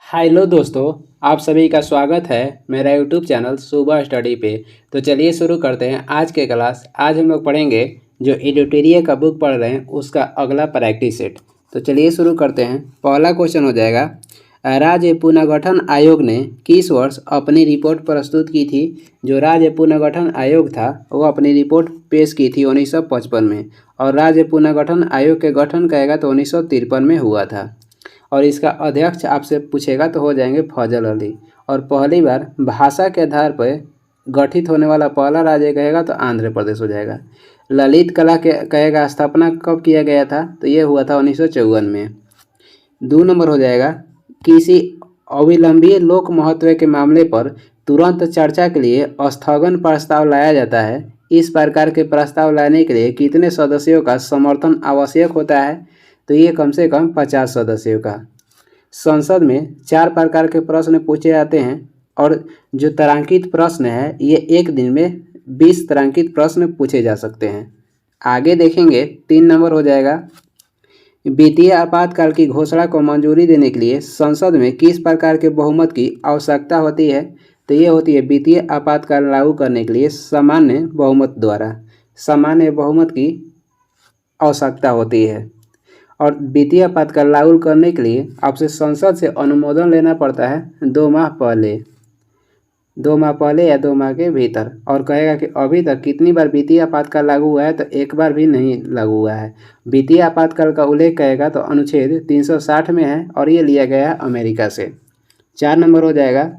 Hello दोस्तों, आप सभी का स्वागत है मेरा यूट्यूब चैनल सुबह स्टडी पे। तो चलिए शुरू करते हैं आज के क्लास। आज हम लोग पढ़ेंगे जो एडिटोरियल का बुक पढ़ रहे हैं उसका अगला प्रैक्टिस सेट। तो चलिए शुरू करते हैं। पहला क्वेश्चन हो जाएगा, राज्य पुनर्गठन आयोग ने किस वर्ष अपनी रिपोर्ट प्रस्तुत की थी। जो राज्य पुनर्गठन आयोग था वो अपनी रिपोर्ट पेश की थी 1955 में, और राज्य पुनर्गठन आयोग के गठन कहेगा तो 1953 में हुआ था। और इसका अध्यक्ष आपसे पूछेगा तो हो जाएंगे फजल अली। और पहली बार भाषा के आधार पर गठित होने वाला पहला राज्य कहेगा तो आंध्र प्रदेश हो जाएगा। ललित कला के कहेगा स्थापना कब किया गया था, तो ये हुआ था 1954 में। 2 नंबर हो जाएगा, किसी अविलंबीय लोक महत्व के मामले पर तुरंत चर्चा के लिए स्थगन प्रस्ताव लाया जाता है। इस प्रकार के प्रस्ताव लाने के लिए कितने सदस्यों का समर्थन आवश्यक होता है, तो ये कम से कम 50 सदस्यों का। संसद में 4 प्रकार के प्रश्न पूछे जाते हैं, और जो तारांकित प्रश्न है ये एक दिन में 20 तारांकित प्रश्न पूछे जा सकते हैं। आगे देखेंगे 3 नंबर हो जाएगा, वित्तीय आपातकाल की घोषणा को मंजूरी देने के लिए संसद में किस प्रकार के बहुमत की आवश्यकता होती है, तो ये होती है वित्तीय आपातकाल लागू करने के लिए सामान्य बहुमत द्वारा सामान्य बहुमत की आवश्यकता होती है। और वित्तीय आपातकाल लागू करने के लिए आपसे संसद से अनुमोदन लेना पड़ता है 2 माह पहले या 2 माह के भीतर। और कहेगा कि अभी तक कितनी बार वित्तीय आपातकाल लागू हुआ है, तो एक बार भी नहीं लागू हुआ है। वित्तीय आपातकाल का उल्लेख कहेगा तो अनुच्छेद 360 में है, और ये लिया गया है अमेरिका से। 4 नंबर हो जाएगा,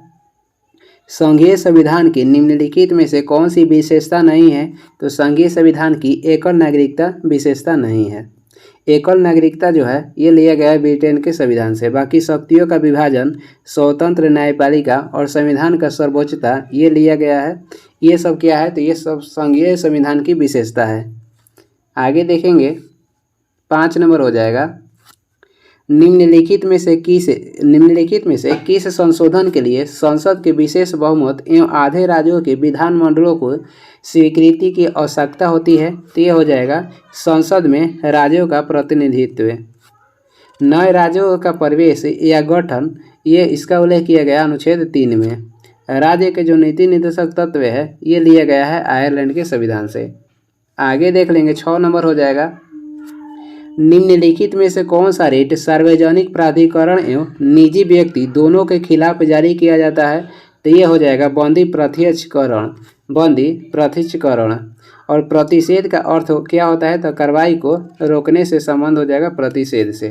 संघीय संविधान की निम्नलिखित में से कौन सी विशेषता नहीं है, तो संघीय संविधान की एकल नागरिकता विशेषता नहीं है। एकल नागरिकता जो है ये लिया गया है ब्रिटेन के संविधान से। बाकी शक्तियों का विभाजन, स्वतंत्र न्यायपालिका और संविधान का सर्वोच्चता ये लिया गया है। ये सब क्या है, तो ये सब संघीय संविधान की विशेषता है। आगे देखेंगे 5 नंबर हो जाएगा, निम्नलिखित में से किस संशोधन के लिए संसद के विशेष बहुमत एवं आधे राज्यों के विधानमंडलों को स्वीकृति की आवश्यकता होती है, तो ये हो जाएगा संसद में राज्यों का प्रतिनिधित्व। नए राज्यों का प्रवेश या गठन, ये इसका उल्लेख किया गया अनुच्छेद 3 में। राज्य के जो नीति निर्देशक तत्व है ये लिया गया है आयरलैंड के संविधान से। आगे देख लेंगे 6 नंबर हो जाएगा, निम्नलिखित में से कौन सा रिट सार्वजनिक प्राधिकरण एवं निजी व्यक्ति दोनों के खिलाफ जारी किया जाता है, तो ये हो जाएगा बंदी प्रत्यक्षकरण। और प्रतिषेध का अर्थ क्या होता है, तो कार्रवाई को रोकने से संबंध हो जाएगा प्रतिषेध से।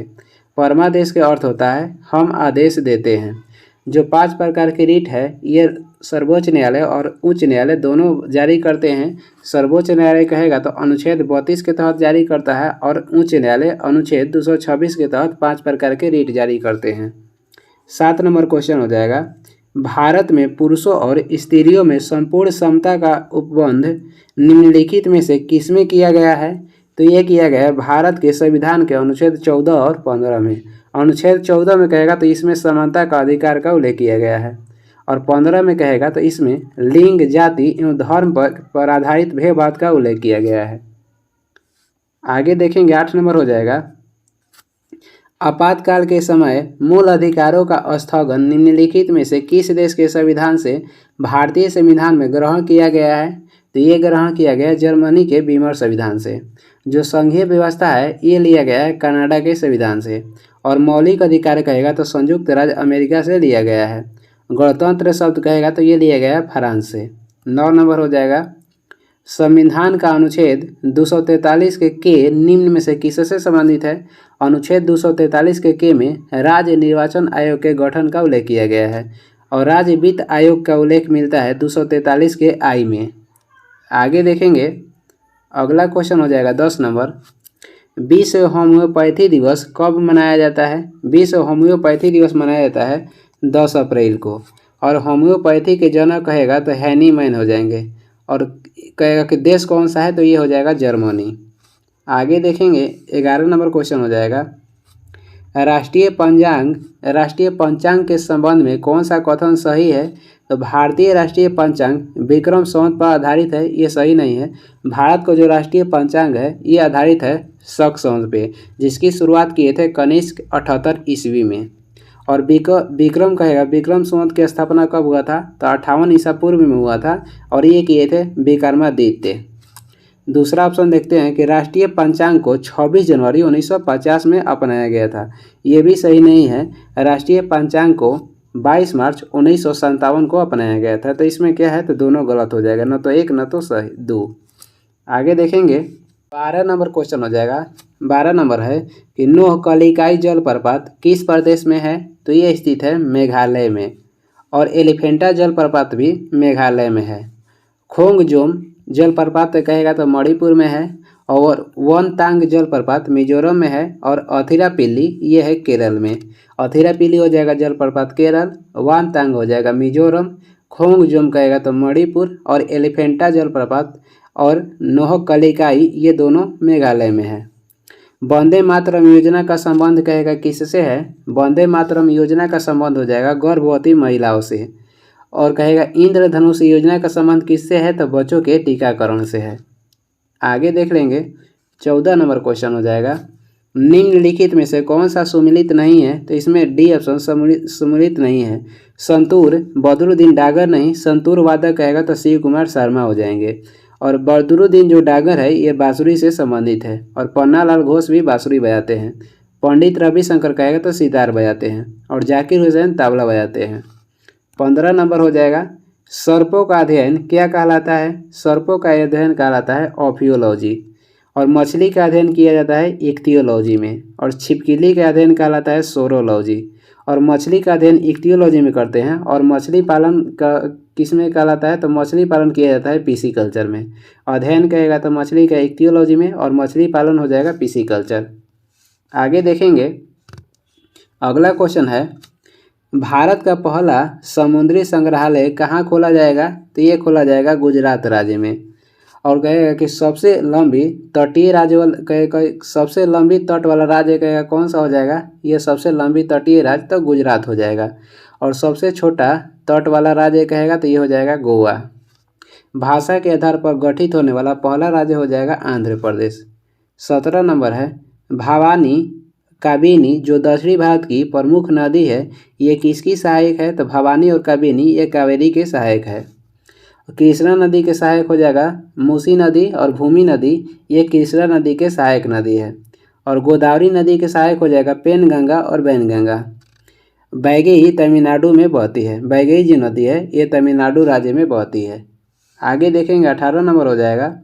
परमादेश का अर्थ होता है हम आदेश देते हैं। जो 5 प्रकार की रिट है ये सर्वोच्च न्यायालय और उच्च न्यायालय दोनों जारी करते हैं। सर्वोच्च न्यायालय कहेगा तो अनुच्छेद 32 के तहत जारी करता है, और उच्च न्यायालय अनुच्छेद 226 के तहत 5 प्रकार के रिट जारी करते हैं। 7 नंबर क्वेश्चन हो जाएगा, भारत में पुरुषों और स्त्रियों में संपूर्ण समता का उपबंध निम्नलिखित में से किसमें किया गया है, तो ये किया गया है भारत के संविधान के अनुच्छेद 14 और 15 में। अनुच्छेद 14 में कहेगा तो इसमें समानता का अधिकार का उल्लेख किया गया है, और 15 में कहेगा तो इसमें लिंग, जाति एवं धर्म पर आधारित भेदभाव का उल्लेख किया गया है। आगे देखेंगे 8 नंबर हो जाएगा, आपातकाल के समय मूल अधिकारों का स्थगन निम्नलिखित में से किस देश के संविधान से भारतीय संविधान में ग्रहण किया गया है, तो ये ग्रहण किया गया है जर्मनी के बीमर संविधान से। जो संघीय व्यवस्था है ये लिया गया है कनाडा के संविधान से। और मौलिक अधिकार कहेगा तो संयुक्त राज्य अमेरिका से लिया गया है। गणतंत्र शब्द कहेगा तो ये लिया गया है फ्रांस से। 9 नंबर हो जाएगा, संविधान का अनुच्छेद 243 के निम्न में से किससे संबंधित है। अनुच्छेद 243 के में राज्य निर्वाचन आयोग के गठन का उल्लेख किया गया है, और राज्य वित्त आयोग का उल्लेख मिलता है 243 के आई में। आगे देखेंगे अगला क्वेश्चन हो जाएगा 10 नंबर, विश्व होम्योपैथी दिवस कब मनाया जाता है। विश्व होम्योपैथी दिवस मनाया जाता है 10 अप्रैल को, और होम्योपैथी के जनक कहेगा तो हैनीमैन हो जाएंगे। और कहेगा कि देश कौन सा है, तो ये हो जाएगा जर्मनी। आगे देखेंगे 11 नंबर क्वेश्चन हो जाएगा, राष्ट्रीय पंचांग के संबंध में कौन सा कथन सही है, तो भारतीय राष्ट्रीय पंचांग विक्रम संवत पर आधारित है, ये सही नहीं है। भारत को जो राष्ट्रीय पंचांग है ये आधारित है शक संवत पे, जिसकी शुरुआत किए थे कनिष्क 78 ईस्वी में। और विक्रम कहेगा विक्रम संवत की स्थापना कब हुआ था, तो 58 ईसा पूर्व में हुआ था और ये किए थे विक्रमादित्य। दूसरा ऑप्शन देखते हैं कि राष्ट्रीय पंचांग को 26 जनवरी 1950 में अपनाया गया था। ये भी सही नहीं है, राष्ट्रीय पंचांग को 22 मार्च 1957 को अपनाया गया था। तो इसमें क्या है, तो दोनों गलत हो जाएगा, न तो एक न तो सही दो। आगे देखेंगे 12 नंबर क्वेश्चन हो जाएगा। 12 नंबर है कि नोहकलिकाई जलप्रपात किस प्रदेश में है, तो ये स्थित है मेघालय में। और एलिफेंटा जलप्रपात भी मेघालय में है। खोंगजोम जलप्रपात कहेगा तो मणिपुर में है। और वनतांग जलप्रपात मिजोरम में है। और अथिरापिल्ली ये है केरल में। अथिरापिल्ली हो जाएगा जलप्रपात केरल, वनतांग हो जाएगा मिजोरम, खोंगजोम कहेगा तो मणिपुर, और एलिफेंटा जलप्रपात और नोहकलिकाई ये दोनों मेघालय में है। वंदे मातरम योजना का संबंध कहेगा किससे है, वंदे मातरम योजना का संबंध हो जाएगा गर्भवती महिलाओं से। और कहेगा इंद्रधनुष योजना का संबंध किससे है, तो बच्चों के टीकाकरण से है। आगे देख लेंगे 14 नंबर क्वेश्चन हो जाएगा। निम्नलिखित में से कौन सा सुमिलित नहीं है, तो इसमें डी ऑप्शन सुमिलित नहीं है। संतूर बदरुद्दीन डागर नहीं, संतूर वादक कहेगा तो शिव कुमार शर्मा हो जाएंगे। और बदरुद्दीन जो डागर है ये बांसुरी से संबंधित है। और पन्नालाल घोष भी बांसुरी बजाते हैं। पंडित रविशंकर कहेगा तो सितार बजाते हैं। और जाकिर हुसैन तबला बजाते हैं। 15 नंबर हो जाएगा। सर्पों का अध्ययन क्या कहलाता है, सर्पों का अध्ययन कहलाता है ऑफियोलॉजी। और मछली का अध्ययन किया जाता है इक्तियोलॉजी में। और छिपकली का अध्ययन कहलाता है सोरोलॉजी। और मछली का अध्ययन इक्तियोलॉजी में करते हैं। और मछली पालन का किस में कहलाता है, तो मछली पालन किया जाता है पिसीकल्चर में। अध्ययन कहेगा तो मछली का इक्तियोलॉजी में, और मछली पालन हो जाएगा पिसीकल्चर। आगे देखेंगे अगला क्वेश्चन है, भारत का पहला समुद्री संग्रहालय कहाँ खोला जाएगा, तो ये खोला जाएगा गुजरात राज्य में। और कहेगा कि सबसे लंबी तटीय राज्य वाला सबसे लंबी तट वाला राज्य कहेगा कौन सा हो जाएगा, ये सबसे लंबी तटीय राज्य तो गुजरात हो जाएगा। और सबसे छोटा तट वाला राज्य कहेगा तो ये हो जाएगा गोवा। भाषा के आधार पर गठित होने वाला पहला राज्य हो जाएगा आंध्र प्रदेश। 17 नंबर है, भवानी काबिनी जो दक्षिणी भारत की प्रमुख नदी है ये किसकी सहायक है, तो भवानी और काबिनी ये कावेरी के सहायक है। कृष्णा नदी के सहायक हो जाएगा मूसी नदी, और भूमि नदी ये कृष्णा नदी के सहायक नदी है। और गोदावरी नदी के सहायक हो जाएगा पेनगंगा और वैनगंगा। बैगई तमिलनाडु में बहती है। बैगई जो नदी है ये तमिलनाडु राज्य में बहती है। आगे देखेंगे 18 नंबर हो जाएगा।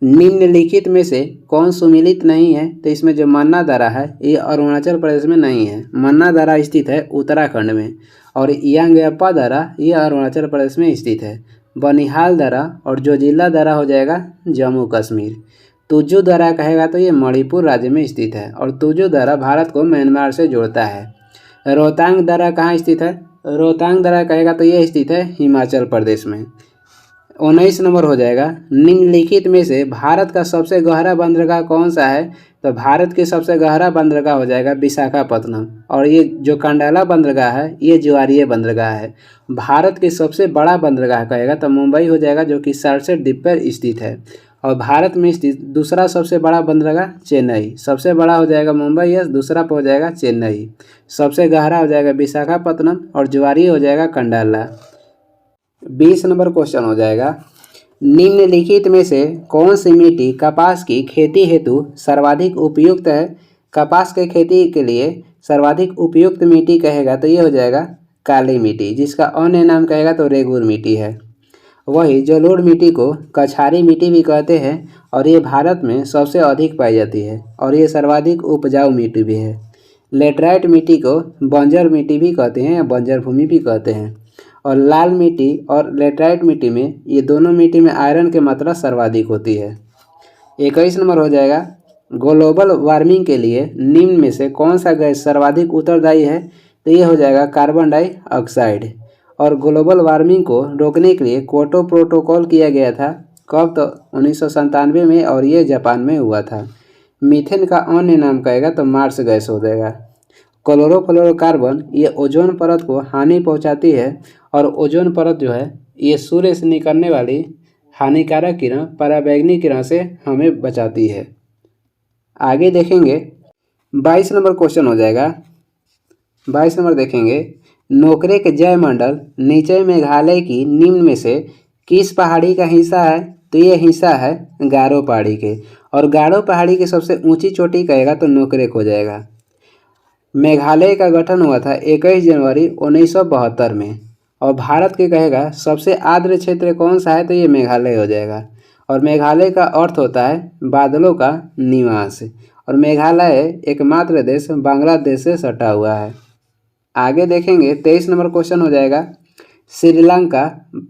निम्नलिखित में से कौन सुमिलित नहीं है, तो इसमें जो मन्ना दरा है ये अरुणाचल प्रदेश में नहीं है। मन्ना दरा स्थित है उत्तराखंड में। और यांगयप्पा दरा ये अरुणाचल प्रदेश में स्थित है। बनिहाल दरा और जोजिला दरा हो जाएगा जम्मू कश्मीर। तुजू दरा कहेगा तो ये मणिपुर राज्य में स्थित है। और तुजू दरा भारत को म्यांमार से जोड़ता है। रोहतांग दरा कहाँ स्थित है, रोहतांग दरा कहेगा तो ये स्थित है हिमाचल प्रदेश में। 19 नंबर हो जाएगा। निम्नलिखित में से भारत का सबसे गहरा बंदरगाह कौन सा है, तो भारत की सबसे गहरा बंदरगाह हो जाएगा विशाखापत्तनम। और ये जो कंडाला बंदरगाह है ये ज्वारीय बंदरगाह है। भारत की सबसे बड़ा बंदरगाह कहेगा तो मुंबई हो जाएगा जो कि 67 द्वीप पर स्थित है। और भारत में स्थित दूसरा सबसे बड़ा बंदरगाह चेन्नई। सबसे बड़ा हो जाएगा मुंबई है, दूसरा पर हो जाएगा चेन्नई। सबसे गहरा हो जाएगा विशाखापत्तनम और ज्वारीय हो जाएगा कंडाला। 20 नंबर क्वेश्चन हो जाएगा। निम्नलिखित में से कौन सी मिट्टी कपास की खेती हेतु सर्वाधिक उपयुक्त है। कपास के खेती के लिए सर्वाधिक उपयुक्त मिट्टी कहेगा तो ये हो जाएगा काली मिट्टी, जिसका अन्य नाम कहेगा तो रेगुर मिट्टी है। वही जलोढ़ मिट्टी को कछारी मिट्टी भी कहते हैं। और ये भारत में सबसे अधिक पाई जाती है। और ये सर्वाधिक उपजाऊ मिट्टी भी है। लेटराइट मिट्टी को बंजर मिट्टी भी कहते हैं या बंजर भूमि भी कहते हैं। और लाल मिट्टी और लेटराइट मिट्टी में ये दोनों मिट्टी में आयरन की मात्रा सर्वाधिक होती है। 21 नंबर हो जाएगा। ग्लोबल वार्मिंग के लिए निम्न में से कौन सा गैस सर्वाधिक उत्तरदायी है, तो ये हो जाएगा कार्बन डाइऑक्साइड। और ग्लोबल वार्मिंग को रोकने के लिए क्योटो प्रोटोकॉल किया गया था कब, तो 1997 में। और ये जापान में हुआ था। मीथेन का अन्य नाम कहेगा तो मार्स गैस हो जाएगा। क्लोरोफ्लोरोकार्बन ये ओजोन परत को हानि पहुंचाती है। और ओजोन परत जो है ये सूर्य से निकलने वाली हानिकारक किरण पराबैंगनी किरण से हमें बचाती है। आगे देखेंगे 22 नंबर क्वेश्चन हो जाएगा। 22 नंबर देखेंगे, नोकरे के जयमंडल नीचे मेघालय की निम्न में से किस पहाड़ी का हिस्सा है? तो ये हिस्सा है गारो पहाड़ी के, और गारो पहाड़ी की सबसे ऊंची चोटी कहेगा तो नोकरेक हो जाएगा। मेघालय का गठन हुआ था 21 जनवरी 1972 में, और भारत के कहेगा सबसे आर्द्र क्षेत्र कौन सा है? तो ये मेघालय हो जाएगा। और मेघालय का अर्थ होता है बादलों का निवास, और मेघालय एकमात्र देश बांग्लादेश से सटा हुआ है। आगे देखेंगे 23 नंबर क्वेश्चन हो जाएगा, श्रीलंका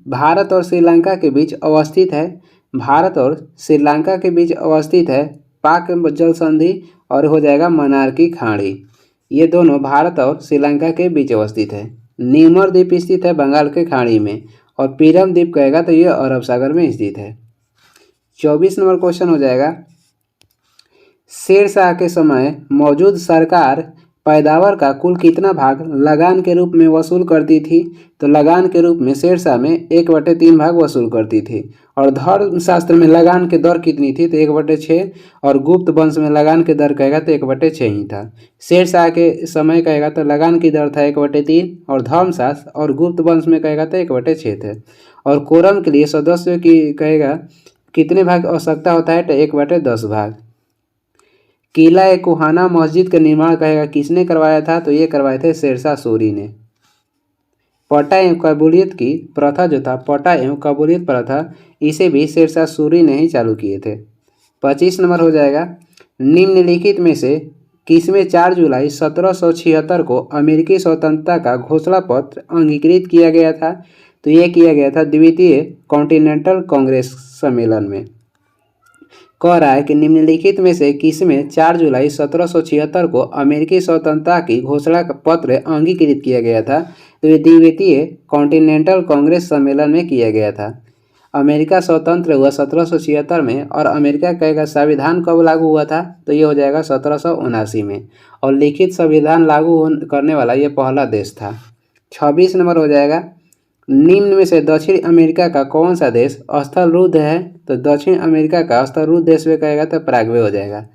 भारत और श्रीलंका के बीच अवस्थित है। भारत और श्रीलंका के बीच अवस्थित है पाक जल संधि और हो जाएगा मन्नार की खाड़ी। ये दोनों भारत और श्रीलंका के बीच अवस्थित है। नीमर द्वीप स्थित है बंगाल के खाड़ी में, और पीरम द्वीप कहेगा तो ये अरब सागर में स्थित है। 24 नंबर क्वेश्चन हो जाएगा, शेरशाह के समय मौजूद सरकार पैदावार का कुल कितना भाग लगान के रूप में वसूल करती थी? तो लगान के रूप में शेरशाह में 1/3 भाग वसूल करती थी। और धर्मशास्त्र में लगान के दर कितनी थी? तो 1/6, और गुप्त वंश में लगान के दर कहेगा तो 1/6 ही था। शेरशाह के समय कहेगा तो लगान की दर था 1/3, और धर्मशास्त्र और गुप्त वंश में कहेगा तो 1/6 थे। और कोरम के लिए सदस्यों की कहेगा कितने भाग आवश्यकता होता है? तो 1/10 भाग। किला ए कुहाना मस्जिद का निर्माण कहेगा किसने करवाया था? तो ये करवाए थे शेरशाह सूरी ने। पट्टा एवं कबूलियत की प्रथा जो था, पट्टा एवं कबूलियत प्रथा, इसे भी शेरशाह सूरी ने ही चालू किए थे। 25 नंबर हो जाएगा, निम्नलिखित में से किसमें 4 जुलाई 1776 को अमेरिकी स्वतंत्रता का घोषणा पत्र अंगीकृत किया गया था? तो ये किया गया था द्वितीय कॉन्टिनेंटल कांग्रेस सम्मेलन में। कह रहा है कि निम्नलिखित में से किसमें 4 जुलाई 1776 को अमेरिकी स्वतंत्रता की घोषणा का पत्र अंगीकृत किया गया था? तो ये द्वितीय कॉन्टिनेंटल कांग्रेस सम्मेलन में किया गया था। अमेरिका स्वतंत्र हुआ 1776 में, और अमेरिका का संविधान कब लागू हुआ था? तो ये हो जाएगा 1779 में, और लिखित संविधान लागू करने वाला ये पहला देश था। 26 नंबर हो जाएगा, निम्न में से दक्षिण अमेरिका का कौन सा देश स्थलरुद्ध है? तो दक्षिण अमेरिका का स्थलरुद्ध देश में कहेगा तो पैराग्वे हो जाएगा।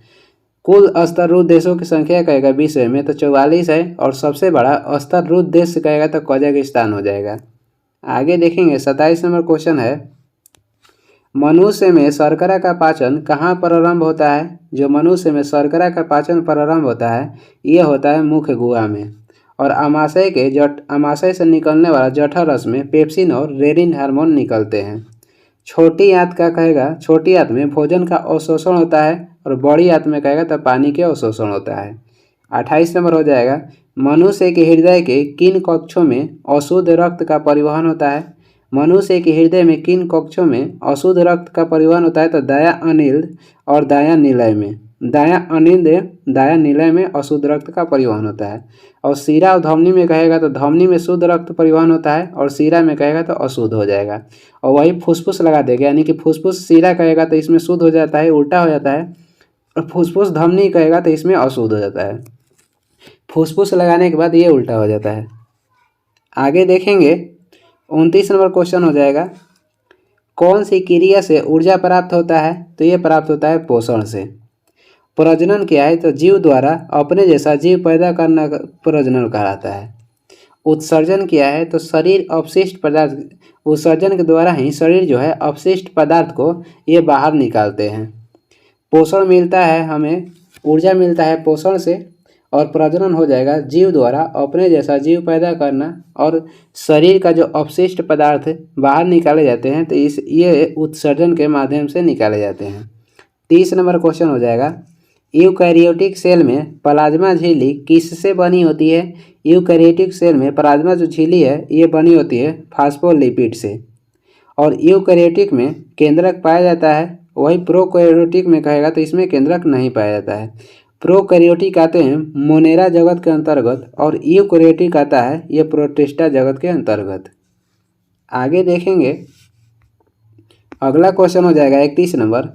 कुल स्थलरुद्ध देशों की संख्या कहेगा विश्व में तो 44 है, और सबसे बड़ा स्थलरुद्ध देश कहेगा तो कजाकिस्तान हो जाएगा। आगे देखेंगे 27 नंबर क्वेश्चन है, मनुष्य में शर्करा का पाचन कहाँ प्रारंभ होता है? जो मनुष्य में शर्करा का पाचन प्रारंभ होता है ये होता है मुख्य गुहा में, और आमाशय से निकलने वाला जठर रस में पेप्सिन और रेनिन हार्मोन निकलते हैं। छोटी आंत का कहेगा, छोटी आंत में भोजन का अवशोषण होता है, और बड़ी आंत में कहेगा तो पानी के अवशोषण होता है। 28 नंबर हो जाएगा, मनुष्य के हृदय के किन कक्षों में अशुद्ध रक्त का परिवहन होता है? मनुष्य के हृदय में किन कक्षों में अशुद्ध रक्त का परिवहन होता है? तो दायां अनिल और दायां निलय में। दायां निलय में अशुद्ध रक्त का परिवहन होता है। और सीरा और धमनी में कहेगा तो धमनी में शुद्ध रक्त परिवहन होता है, और सीरा में कहेगा तो अशुद्ध हो जाएगा। और वही फुसफुस लगा देगा, यानी कि फुसफुस सीरा कहेगा तो इसमें शुद्ध हो जाता है, उल्टा हो जाता है, और फुसफुस धमनी कहेगा तो इसमें अशुद्ध हो जाता है। फुसफुस लगाने के बाद ये उल्टा हो जाता है। आगे देखेंगे 29 नंबर क्वेश्चन हो जाएगा, कौन सी क्रिया से ऊर्जा प्राप्त होता है? तो ये प्राप्त होता है पोषण से। प्रजनन क्या है? तो जीव द्वारा अपने जैसा जीव पैदा करना प्रजनन कहलाता है। उत्सर्जन क्या है? तो शरीर अपशिष्ट पदार्थ, उत्सर्जन के द्वारा ही शरीर जो है अपशिष्ट पदार्थ को ये बाहर निकालते हैं। पोषण मिलता है, हमें ऊर्जा मिलता है पोषण से, और प्रजनन हो जाएगा जीव द्वारा अपने जैसा जीव पैदा करना, और शरीर का जो अपशिष्ट पदार्थ बाहर निकाले जाते हैं तो ये उत्सर्जन के माध्यम से निकाले जाते हैं। 30 नंबर क्वेश्चन हो जाएगा, यूकैरियोटिक सेल में प्लाज्मा झिल्ली किससे बनी होती है? यूकैरियोटिक सेल में प्लाज्मा जो झिल्ली है ये बनी होती है फास्फोलिपिड से। और यूकैरियोटिक में केंद्रक पाया जाता है, वही प्रोकैरियोटिक में कहेगा तो इसमें केंद्रक नहीं पाया जाता है। प्रोकैरियोटिक आते हैं मोनेरा जगत के अंतर्गत, और यूकैरियोटिक आता है ये प्रोटिस्टा जगत के अंतर्गत। आगे देखेंगे अगला क्वेश्चन हो जाएगा 31 नंबर,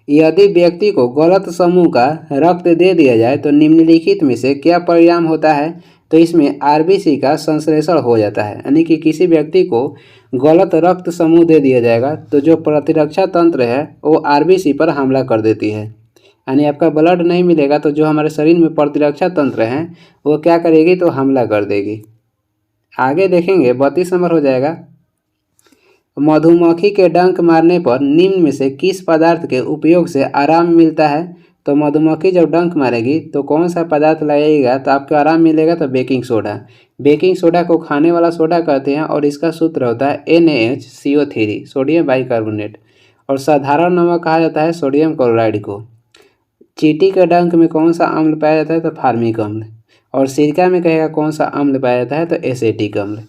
यदि व्यक्ति को गलत समूह का रक्त दे दिया जाए तो निम्नलिखित में से क्या परिणाम होता है? तो इसमें आरबीसी का संश्लेषण हो जाता है, यानी कि किसी व्यक्ति को गलत रक्त समूह दे दिया जाएगा तो जो प्रतिरक्षा तंत्र है वो आरबीसी पर हमला कर देती है, यानी आपका ब्लड नहीं मिलेगा तो जो हमारे शरीर में प्रतिरक्षा तंत्र हैं वो क्या करेगी, तो हमला कर देगी। आगे देखेंगे 32 नंबर हो जाएगा, मधुमक्खी के डंक मारने पर निम्न में से किस पदार्थ के उपयोग से आराम मिलता है। तो मधुमक्खी जब डंक मारेगी तो कौन सा पदार्थ लगेगा तो आपको आराम मिलेगा, तो बेकिंग सोडा। बेकिंग सोडा को खाने वाला सोडा कहते हैं और इसका सूत्र होता है NaHCO3, सोडियम बाइकार्बोनेट। और साधारण नमक कहा जाता है सोडियम क्लोराइड को। चींटी के डंक में कौन सा अम्ल पाया जाता है, तो फार्मिक अम्ल। और सिरका में कहेगा कौन सा अम्ल पाया जाता है, तो एसेटिक अम्ल।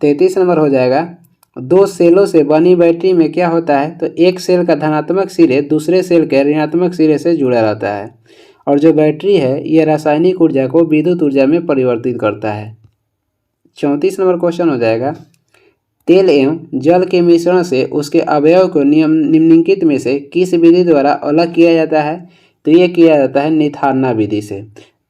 33 नंबर हो जाएगा, दो सेलों से बनी बैटरी में क्या होता है, तो एक सेल का धनात्मक सिरे दूसरे सेल के ऋणात्मक सिरे से जुड़ा रहता है और जो बैटरी है यह रासायनिक ऊर्जा को विद्युत ऊर्जा में परिवर्तित करता है। 34 नंबर क्वेश्चन हो जाएगा, तेल एवं जल के मिश्रण से उसके अवयव को निम्नलिखित में से किस विधि द्वारा अलग किया जाता है, तो ये किया जाता है निथारना विधि से।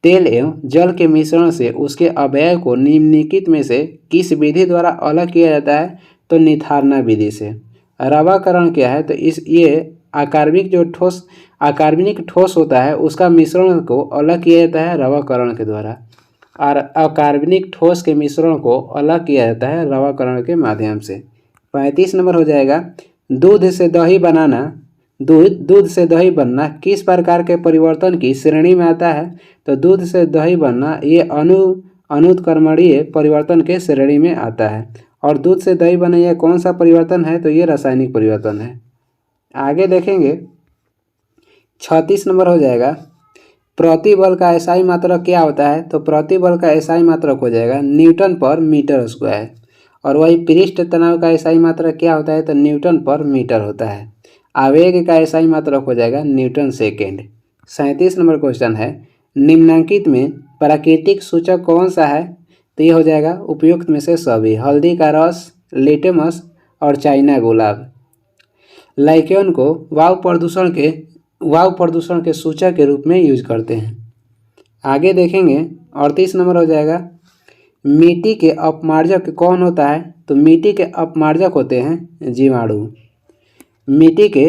तेल एवं जल के मिश्रण से उसके अवयव को निम्नलिखित में से किस विधि द्वारा अलग किया जाता है, तो निथारना विधि से। रवाकरण क्या है, तो ये अकार्बनिक ठोस होता है उसका मिश्रण को अलग किया जाता है रवाकरण के द्वारा, और अकार्बनिक ठोस के मिश्रण को अलग किया जाता है रवाकरण के माध्यम से। 35 नंबर हो जाएगा, दूध से दही बनना किस प्रकार के परिवर्तन की श्रेणी में आता है, तो दूध से दही बनना ये अनुत्क्रमणीय परिवर्तन के श्रेणी में आता है। और दूध से दही बना यह कौन सा परिवर्तन है, तो ये रासायनिक परिवर्तन है। आगे देखेंगे 36 नंबर हो जाएगा, प्रतिबल का एसआई मात्रक क्या होता है, तो प्रतिबल का एसआई मात्रक हो जाएगा न्यूटन पर मीटर स्क्वायर। और वही पृष्ठ तनाव का एसआई मात्रक क्या होता है, तो न्यूटन पर मीटर होता है। आवेग का एसआई मात्रक हो जाएगा न्यूटन सेकेंड। 37 नंबर क्वेश्चन है, निम्नांकित में प्राकृतिक सूचक कौन सा है, तो ये हो जाएगा उपयुक्त में से सभी, हल्दी का रस, लिटमस और चाइना गुलाब। लाइकेन को वायु प्रदूषण के सूचक के रूप में यूज करते हैं। आगे देखेंगे 38 नंबर हो जाएगा, मिट्टी के अपमार्जक कौन होता है, तो मिट्टी के अपमार्जक होते हैं जीवाणु। मिट्टी के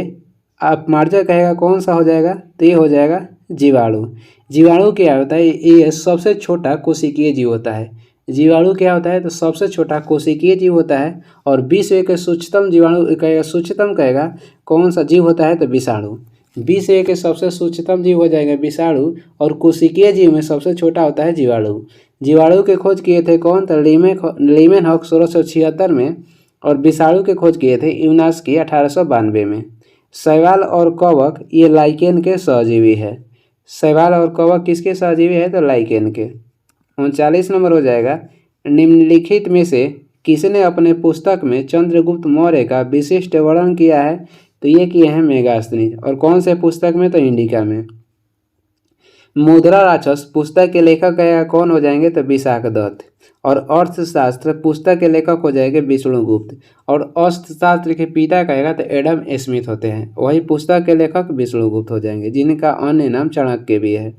अपमार्जक कहेगा कौन सा हो जाएगा, तो ये हो जाएगा जीवाणु। जीवाणु क्या होता है, ये सबसे छोटा कोशिकीय जीव होता है। जीवाणु क्या होता है, तो सबसे छोटा कोशिकीय जीव होता है। और विश्व के सूक्ष्मतम जीवाणु कहेगा, सूक्ष्मतम कहेगा कौन सा जीव होता है, तो विषाणु। विश्व के सबसे सूक्ष्मतम जीव हो जाएगा विषाणु और कोशिकीय जीव में सबसे छोटा होता है जीवाणु। जीवाणु के खोज किए थे कौन, तो लीमेनहॉक 1676 में, और विषाणु के खोज किए थे यूनास्की 1892 में। शैवाल और कवक ये लाइकेन के सहजीवी है। शैवाल और कवक किसके सहजीवी है, तो लाइकेन के। 39 नंबर हो जाएगा, निम्नलिखित में से किसने अपने पुस्तक में चंद्रगुप्त मौर्य का विशिष्ट वर्णन किया है, तो ये किए हैं मेगास्थनीज। और कौन से पुस्तक में, तो इंडिका में। मुद्रा राक्षस पुस्तक के लेखक कौन हो जाएंगे, तो विशाख दत्त। और अर्थशास्त्र पुस्तक के लेखक हो जाएंगे विष्णुगुप्त। और अर्थशास्त्र के पिता कहेगा तो एडम स्मिथ होते हैं, वही पुस्तक के लेखक विष्णुगुप्त हो जाएंगे, जिनका अन्य नाम चाणक्य भी है।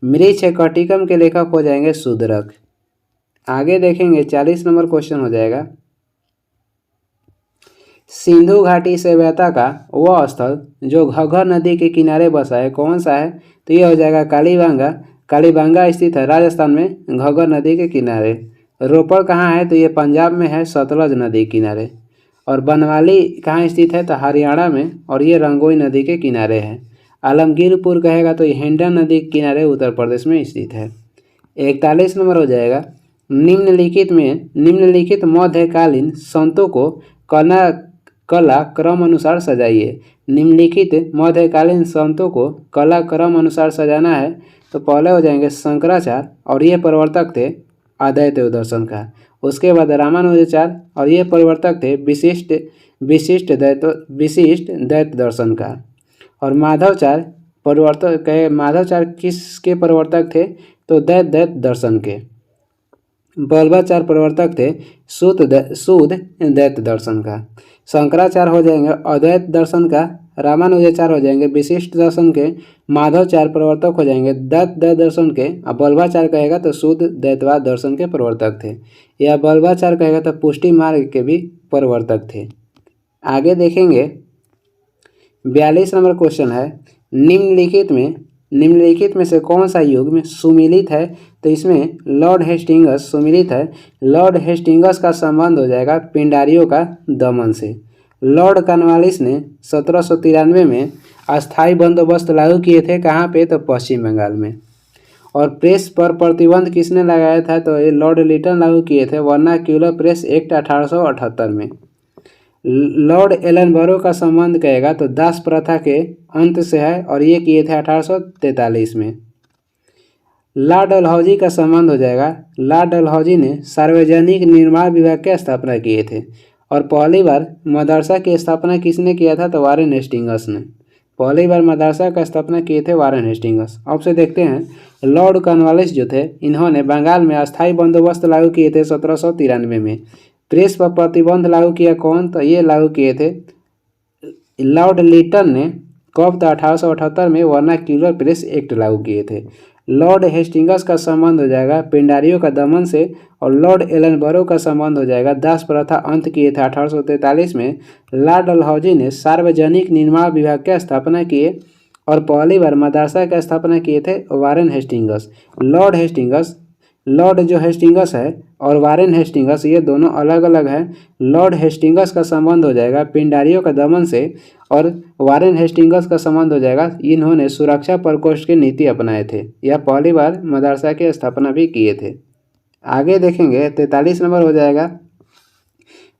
मृक्ष कटिकम के लेखक हो जाएंगे शूद्रक। आगे देखेंगे 40 नंबर क्वेश्चन हो जाएगा, सिंधु घाटी सभ्यता का वह स्थल जो घग्गर नदी के किनारे बसा है कौन सा है, तो ये हो जाएगा कालीबांगा। कालीबांगा स्थित है राजस्थान में घग्गर नदी के किनारे। रोपड़ कहाँ है, तो ये पंजाब में है सतलज नदी के किनारे। और बनवाली कहाँ स्थित है, तो हरियाणा में, और ये रंगोई नदी के किनारे है। आलमगीरपुर कहेगा तो ये हिंडन नदी के किनारे उत्तर प्रदेश में स्थित है। 41 नंबर हो जाएगा, निम्नलिखित मध्यकालीन संतों को कला क्रम अनुसार सजाइए। निम्नलिखित मध्यकालीन संतों को कला क्रम अनुसार सजाना है, तो पहले हो जाएंगे शंकराचार्य, और ये प्रवर्तक थे अद्वैत दर्शन का। उसके बाद रामानुजाचार्य, और ये प्रवर्तक थे विशिष्ट द्वैत दर्शन का। और माधवाचार्य किसके प्रवर्तक थे, तो द्वैत दर्शन के। बल्लभाचार्य प्रवर्तक थे शुद्ध द्वैत दर्शन का। शंकराचार्य हो जाएंगे अद्वैत दर्शन का, रामानुजाचार्य हो जाएंगे विशिष्ट दर्शन के, माधवाचार्य प्रवर्तक हो जाएंगे द्वैत दर्शन के, और बल्लभाचार्य कहेगा तो शुद्ध द्वैतवाद दर्शन के प्रवर्तक थे। या बल्लभाचार्य कहेगा तो पुष्टि मार्ग के भी प्रवर्तक थे। आगे देखेंगे 42 नंबर क्वेश्चन है, निम्नलिखित में से कौन सा युग्म सुमिलित है? तो इसमें लॉर्ड हेस्टिंगस सुमिलित है। लॉर्ड हेस्टिंगस का संबंध हो जाएगा पिंडारियों का दमन से। लॉर्ड कॉर्नवालिस ने 1793 में अस्थायी बंदोबस्त लागू किए थे, कहाँ पे? तो पश्चिम बंगाल में। और प्रेस पर प्रतिबंध किसने लगाया था? तो ये लॉर्ड लिटन लागू किए थे, वर्नाक्यूलर प्रेस एक्ट 1878 में। लॉर्ड एलनबरो का संबंध कहेगा तो दास प्रथा के अंत से है और ये किए थे 1843 में। लॉर्ड डलहौजी का संबंध हो जाएगा। लॉर्ड डलहौजी ने सार्वजनिक निर्माण विभाग की स्थापना किए थे। और पहली बार मदरसा की स्थापना किसने किया था? तो वारेन हेस्टिंगस ने पहली बार मदरसा का स्थापना किए थे, वारेन हेस्टिंगस। अब से देखते हैं लॉर्ड कॉर्नवालिस जो थे, इन्होंने बंगाल में अस्थायी बंदोबस्त लागू किए थे 1793 में। प्रेस पर प्रतिबंध लागू किया कौन? तो ये लागू किए थे लॉर्ड लिटन ने। कब? तो 1878 में वर्नाक्यूलर प्रेस एक्ट लागू किए थे। लॉर्ड हेस्टिंगस का संबंध हो जाएगा पिंडारियों का दमन से। और लॉर्ड एलनबरो का संबंध हो जाएगा दास प्रथा अंत किए थे 1843 में। लॉर्ड डलहौजी ने सार्वजनिक निर्माण विभाग की स्थापना किए और पहली बार मदरसा की स्थापना किए थे वारेन हेस्टिंगस। लॉर्ड जो हेस्टिंगस है और वारेन हेस्टिंगस ये दोनों अलग अलग हैं। लॉर्ड हेस्टिंगस का संबंध हो जाएगा पिंडारियों का दमन से और वारेन हेस्टिंगस का संबंध हो जाएगा, इन्होंने सुरक्षा प्रकोष्ठ की नीति अपनाए थे। यह पहली बार मदरसा की स्थापना भी किए थे। आगे देखेंगे 43 नंबर हो जाएगा।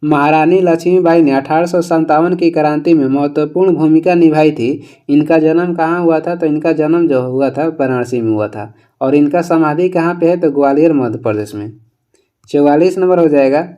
महारानी लक्ष्मीबाई ने 1857 की क्रांति में महत्वपूर्ण भूमिका निभाई थी। इनका जन्म कहाँ हुआ था? तो इनका जन्म जो हुआ था वाराणसी में हुआ था। और इनका समाधि कहाँ पे है? तो ग्वालियर मध्य प्रदेश में। 44 नंबर हो जाएगा।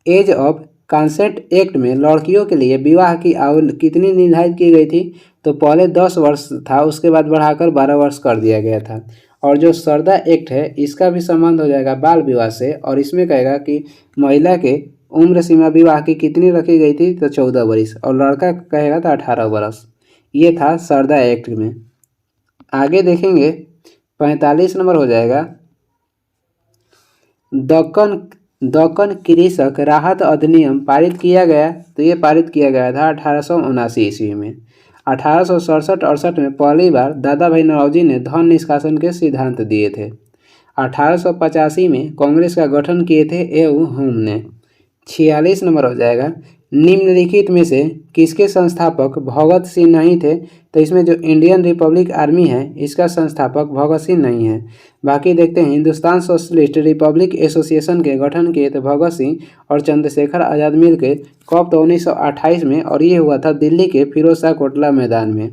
एज ऑफ कंसेंट एक्ट में लड़कियों के लिए विवाह की आयु कितनी निर्धारित की गई थी? तो पहले 10 वर्ष था, उसके बाद बढ़ाकर 12 वर्ष कर दिया गया था। और जो सरदा एक्ट है इसका भी संबंध हो जाएगा बाल विवाह से। और इसमें कहेगा कि महिला के उम्र सीमा विवाह की कितनी रखी गई थी? तो 14 वर्ष। और लड़का कहेगा तो 18 वर्ष। ये था सरदा एक्ट में। आगे देखेंगे 45 नंबर हो जाएगा। दक्कन कृषक राहत अधिनियम पारित किया गया। तो ये पारित किया गया था 1879 ईस्वी में। 1867-68 में पहली बार दादा भाई नौरोजी ने धन निष्कासन के सिद्धांत दिए थे। 1885 में कांग्रेस का गठन किए थे ए.यू. होम ने। 46 नंबर हो जाएगा। निम्नलिखित में से किसके संस्थापक भगत सिंह नहीं थे? तो इसमें जो इंडियन रिपब्लिक आर्मी है इसका संस्थापक भगत सिंह नहीं है। बाकी देखते हैं हिंदुस्तान सोशलिस्ट रिपब्लिक एसोसिएशन के गठन किए थे भगत सिंह और चंद्रशेखर आज़ाद मिल के। कब? तो 1928 में। और ये हुआ था दिल्ली के फिरोज शाह कोटला मैदान में।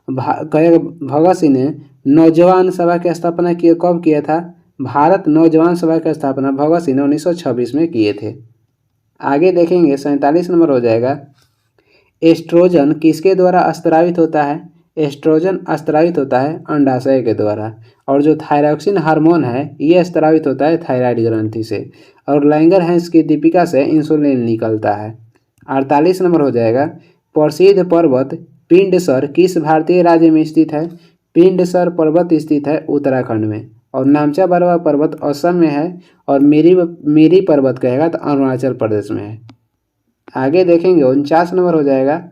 भगत सिंह ने नौजवान सभा की स्थापना कब किया था? भारत नौजवान सभा की स्थापना भगत सिंह ने 1926 में किए थे। आगे देखेंगे 47 नंबर हो जाएगा। एस्ट्रोजन किसके द्वारा स्त्रावित होता है? एस्ट्रोजन स्त्रावित होता है अंडाशय के द्वारा। और जो थायरॉक्सिन हार्मोन है ये स्त्रावित होता है थायराइड ग्रंथि से। और लैंगरहैंस की दीपिका से इंसुलिन निकलता है। 48 नंबर हो जाएगा। प्रसिद्ध पर्वत पिंडसर किस भारतीय राज्य में स्थित है? पिंडसर पर्वत स्थित है उत्तराखंड में। और नामचा बरवा पर्वत असम में है। और मेरी पर्वत कहेगा तो अरुणाचल प्रदेश में है। आगे देखेंगे 49 नंबर हो जाएगा।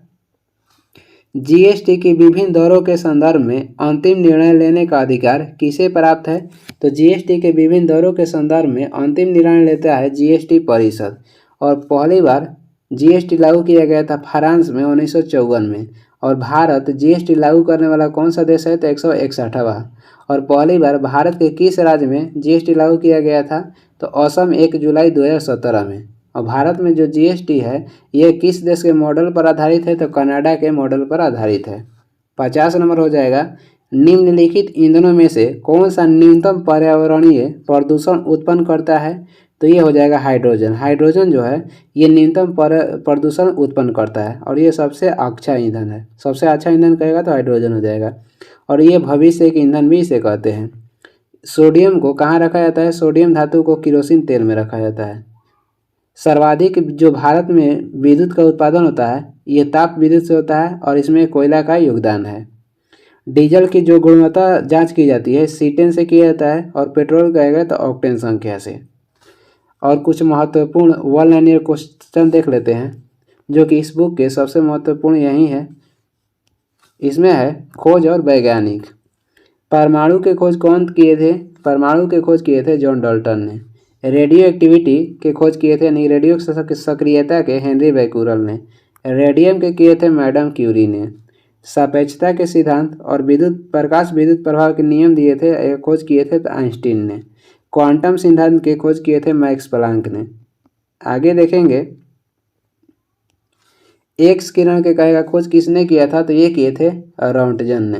जीएसटी की विभिन्न दरों के संदर्भ में अंतिम निर्णय लेने का अधिकार किसे प्राप्त है? तो जीएसटी के विभिन्न दरों के संदर्भ में अंतिम निर्णय लेता है जीएसटी परिषद। और पहली बार जीएसटी लागू किया गया था फ्रांस में 1954 में। और भारत जीएसटी लागू करने वाला कौन सा देश है? तो 161वां। और पहली बार भारत के किस राज्य में जीएसटी लागू किया गया था? तो असम 1 जुलाई 2017 में। और भारत में जो जीएसटी है ये किस देश के मॉडल पर आधारित है? तो कनाडा के मॉडल पर आधारित है। 50 नंबर हो जाएगा। निम्नलिखित ईंधनों में से कौन सा न्यूनतम पर्यावरणीय प्रदूषण उत्पन्न करता है? तो ये हो जाएगा हाइड्रोजन। हाइड्रोजन जो है ये न्यूनतम प्रदूषण उत्पन्न करता है और ये सबसे अच्छा ईंधन है। सबसे अच्छा ईंधन कहेगा तो हाइड्रोजन हो जाएगा। और ये भविष्य के ईंधन भी इसे कहते हैं। सोडियम को कहाँ रखा जाता है? सोडियम धातु को केरोसिन तेल में रखा जाता है। सर्वाधिक जो भारत में विद्युत का उत्पादन होता है ये ताप विद्युत से होता है और इसमें कोयला का योगदान है। डीजल की जो गुणवत्ता जांच की जाती है C10 से किया जाता है और पेट्रोल कहेगा तो ऑक्टेन संख्या से। और कुछ महत्वपूर्ण 1 लाइनर क्वेश्चन देख लेते हैं जो कि इस बुक के सबसे महत्वपूर्ण यही है। इसमें है खोज और वैज्ञानिक। परमाणु के खोज कौन किए थे? परमाणु के खोज किए थे जॉन डाल्टन ने। रेडियो एक्टिविटी के खोज किए थे यानी रेडियो सक्रियता के हेनरी बैकुरल ने। रेडियम के किए थे मैडम क्यूरी ने। सापेक्षता के सिद्धांत और प्रकाश विद्युत प्रभाव के नियम दिए थे खोज किए थे आइंस्टीन ने। क्वांटम सिद्धांत के खोज किए थे मैक्स प्लांक ने। आगे देखेंगे एक्स किरण के कहे का खोज किसने किया था? तो ये किए थे रॉन्टजन ने।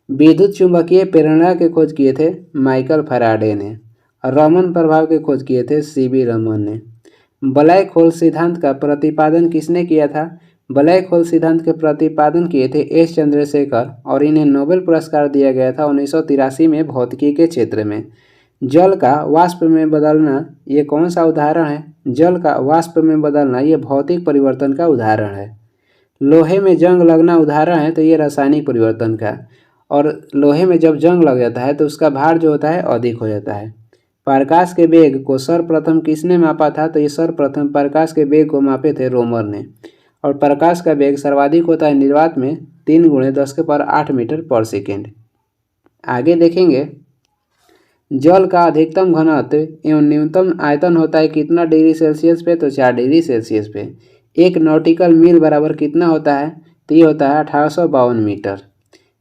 विद्युत चुंबकीय प्रेरणा के खोज किए थे माइकल फैराडे ने। रमन प्रभाव के खोज किए थे सीवी रमन ने। ब्लैक होल सिद्धांत का प्रतिपादन किसने किया था? ब्लैक होल सिद्धांत के प्रतिपादन किए थे एस चंद्रशेखर और इन्हें नोबेल पुरस्कार दिया गया था 1983 में भौतिकी के क्षेत्र में। जल का वाष्प में बदलना ये कौन सा उदाहरण है? जल का वाष्प में बदलना ये भौतिक परिवर्तन का उदाहरण है। लोहे में जंग लगना उदाहरण है तो ये रासायनिक परिवर्तन का। और लोहे में जब जंग लग जाता है तो उसका भार जो होता है अधिक हो जाता है। प्रकाश के वेग को सर्वप्रथम किसने मापा था? तो ये सर्वप्रथम प्रकाश के वेग को मापे थे रोमर ने। और प्रकाश का वेग सर्वाधिक होता है निर्वात में 3 × 10⁸ मीटर पर सेकेंड। आगे देखेंगे जल का अधिकतम घनत्व एवं न्यूनतम आयतन होता है कितना डिग्री सेल्सियस पे? तो 4 डिग्री सेल्सियस पे। 1 नॉटिकल मील बराबर कितना होता है? तो ये होता है 1852 मीटर।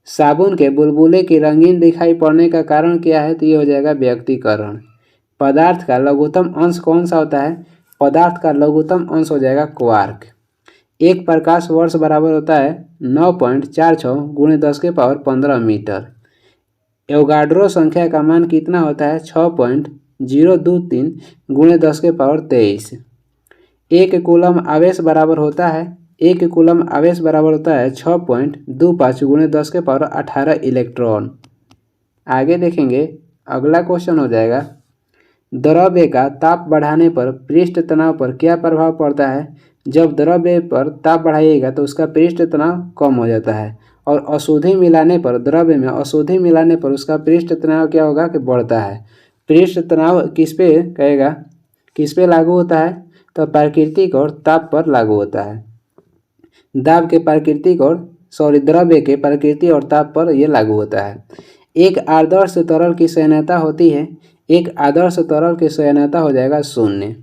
साबुन के बुलबुले की रंगीन दिखाई पड़ने का कारण क्या है? तो ये हो जाएगा व्यक्तीकरण। पदार्थ का लघुत्तम अंश कौन सा होता है? पदार्थ का लघुत्तम अंश हो जाएगा क्वार्क। 1 प्रकाश वर्ष बराबर होता है 9.46 × 10⁻15 मीटर। एवोगाड्रो संख्या का मान कितना होता है? 6.023 × 10⁻23। 1 कूलम आवेश बराबर होता है 6.25 × 10⁻18 इलेक्ट्रॉन। आगे देखेंगे अगला क्वेश्चन हो जाएगा द्रव्य का ताप बढ़ाने पर पृष्ठ तनाव पर क्या प्रभाव पड़ता है? जब द्रव्य पर ताप बढ़ाइएगा तो उसका पृष्ठ तनाव कम हो जाता है और अशुद्धि मिलाने पर द्रव्य में अशुद्धि मिलाने पर उसका पृष्ठ तनाव क्या होगा कि बढ़ता है। पृष्ठ तनाव किस पे कहेगा किस पे लागू होता है? तो प्राकृतिक और ताप पर लागू होता है। दाब के प्राकृतिक और द्रव्य के प्रकृति और ताप पर यह लागू होता है। एक आदर्श तरल की सयनता होती है। एक आदर्श तरल की सयनता हो जाएगा 0।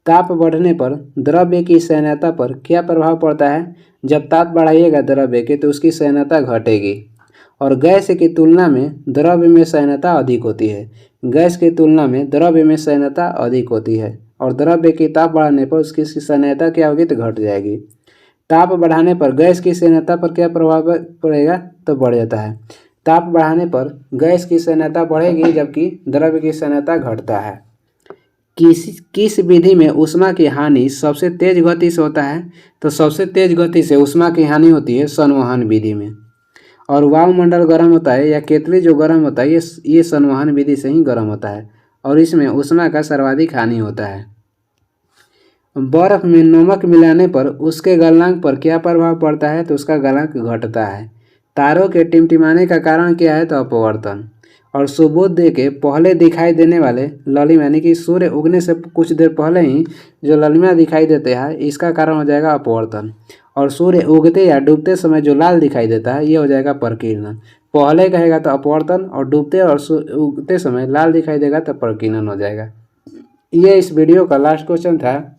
ताप बढ़ने पर द्रव्य की सयनता पर क्या प्रभाव पड़ता है? जब ताप बढ़ाइएगा द्रव्य के तो उसकी सयनता घटेगी और गैस की तुलना में द्रव्य में सयनता अधिक होती है। गैस की तुलना में द्रव्य में सयनता अधिक होती है और द्रव्य की ताप बढ़ाने पर उसकी सयनता क्या होगी? तो घट जाएगी। ताप बढ़ाने पर गैस की सयनता पर क्या प्रभाव पड़ेगा? तो बढ़ जाता है। ताप बढ़ाने पर गैस की सयनता बढ़ेगी जबकि द्रव्य की सयनता घटता है। किस विधि में ऊष्मा की हानि सबसे तेज गति से होता है? तो सबसे तेज गति से ऊष्मा की हानि होती है संवहन विधि में। और वायुमंडल गर्म होता है या केतली जो गर्म होता है ये संवहन विधि से ही गर्म होता है और इसमें ऊष्मा का सर्वाधिक हानि होता है। बर्फ में नमक मिलाने पर उसके गलनांक पर क्या प्रभाव पड़ता है? तो उसका गलनांक घटता है। तारों के टिमटिमाने का कारण क्या है? तो अपवर्तन। और सुबोध्य के पहले दिखाई देने वाले ललिमा यानी कि सूर्य उगने से कुछ देर पहले ही जो ललिमा दिखाई देते हैं इसका कारण हो जाएगा अपवर्तन। और सूर्य उगते या डूबते समय जो लाल दिखाई देता है ये हो जाएगा प्रकीर्णन। पहले कहेगा तो अपवर्तन और डूबते और उगते समय लाल दिखाई देगा तो प्रकीर्णन हो जाएगा। ये इस वीडियो का लास्ट क्वेश्चन था।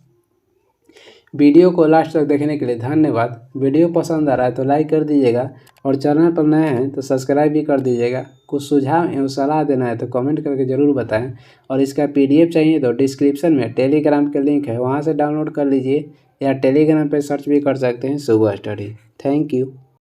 वीडियो को लास्ट तक देखने के लिए धन्यवाद। वीडियो पसंद आ रहा है तो लाइक कर दीजिएगा और चैनल पर नए हैं तो सब्सक्राइब भी कर दीजिएगा। कुछ सुझाव एवं सलाह देना है तो कमेंट करके ज़रूर बताएं और इसका PDF चाहिए तो डिस्क्रिप्शन में टेलीग्राम के लिंक है वहां से डाउनलोड कर लीजिए या टेलीग्राम पर सर्च भी कर सकते हैं सुबह स्टडी। Thank you.